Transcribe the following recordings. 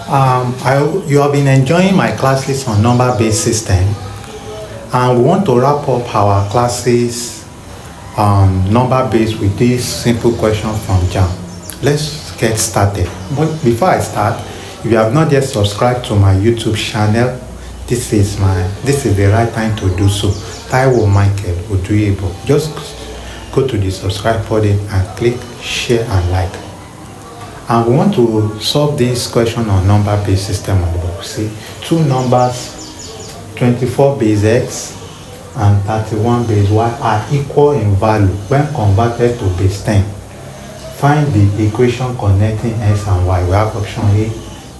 You have been enjoying my classes on number-based system, and we want to wrap up our classes on number-based with this simple question from JAM. Let's get started. But before I start, if you have not yet subscribed to my YouTube channel, this is the right time to do so. Taiwo Michael Oduyebo. Just go to the subscribe button and click share and like. And we want to solve this question on number-based system of book. See, two numbers, 24 base x and 31 base y, are equal in value when converted to base 10. Find the equation connecting x and y. We have option A.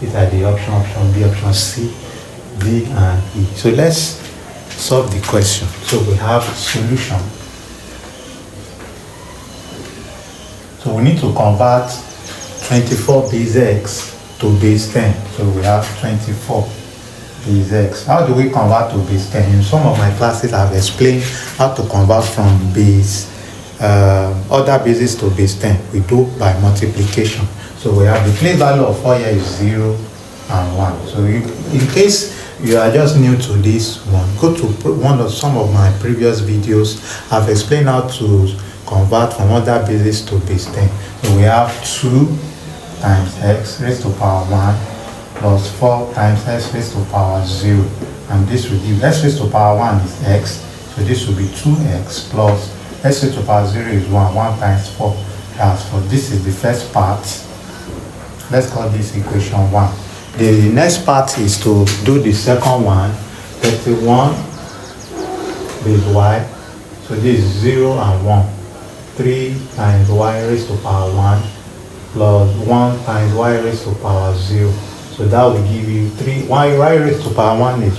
These are the option B, option C, D, and E. So let's solve the question. So we have solution. So we need to convert 24 base x to base 10. So we have 24 base x. How do we convert to base 10? In some of my classes, I've explained how to convert from base other bases to base 10. We do by multiplication. So we have the place value of 4 here is 0 and 1. So in case you are just new to this one, go to some of my previous videos. I've explained how to convert from other bases to base 10. So we have 2 times x raised to power 1 plus 4 times x raised to power 0. And this will give x raised to power 1 is x. So this will be 2x plus x raised to power 0 is 1. 1 times 4 as 4. This is the first part. Let's call this equation 1. The next part is to do the second one. 31 base y. So this is 0 and 1. 3 times y raised to power 1 plus 1 times y raised to power 0. So that will give you 3. Y raised to power 1 is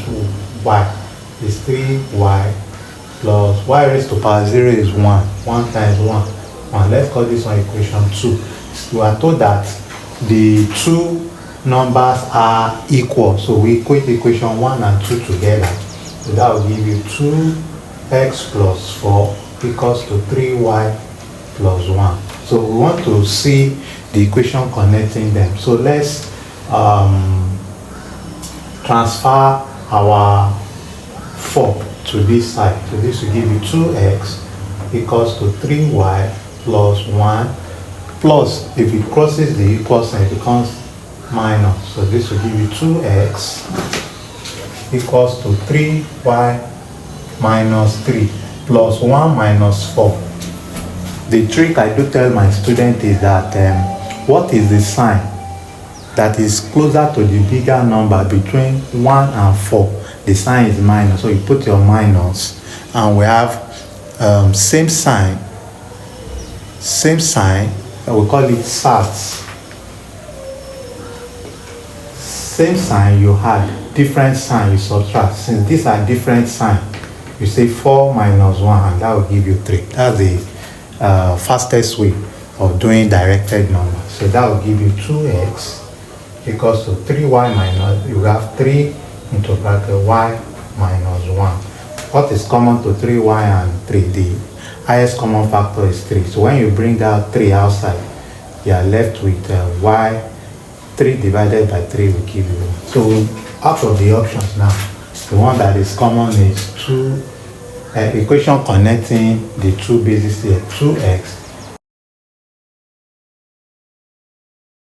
y. Is 3y plus y raised to power 0 is 1. 1 times 1. Let's call this one equation 2. We are told that the two numbers are equal. So we equate equation 1 and 2 together. So that will give you 2x plus 4 equals to 3y plus 1. So we want to see the equation connecting them. So let's transfer our 4 to this side. So this will give you 2x equals to 3y plus 1 plus, if it crosses the equal sign, it becomes minus. So this will give you 2x equals to 3y minus 3 plus 1 minus 4. The trick I do tell my student is that what is the sign that is closer to the bigger number between 1 and 4? The sign is minus. So you put your minus, and we have same sign, we call it SATS. Same sign you had, different sign you subtract. Since these are different signs, you say 4 minus 1, and that will give you 3. That's the fastest way of doing directed numbers. So that will give you 2x equals to 3y minus, you have 3 into bracket y minus 1. What is common to 3y and 3? The highest common factor is 3. So when you bring out 3 outside, you are left with y. 3 divided by 3 will give you 1. So out of the options now, the one that is common is 2. Equation connecting the two bases here, 2x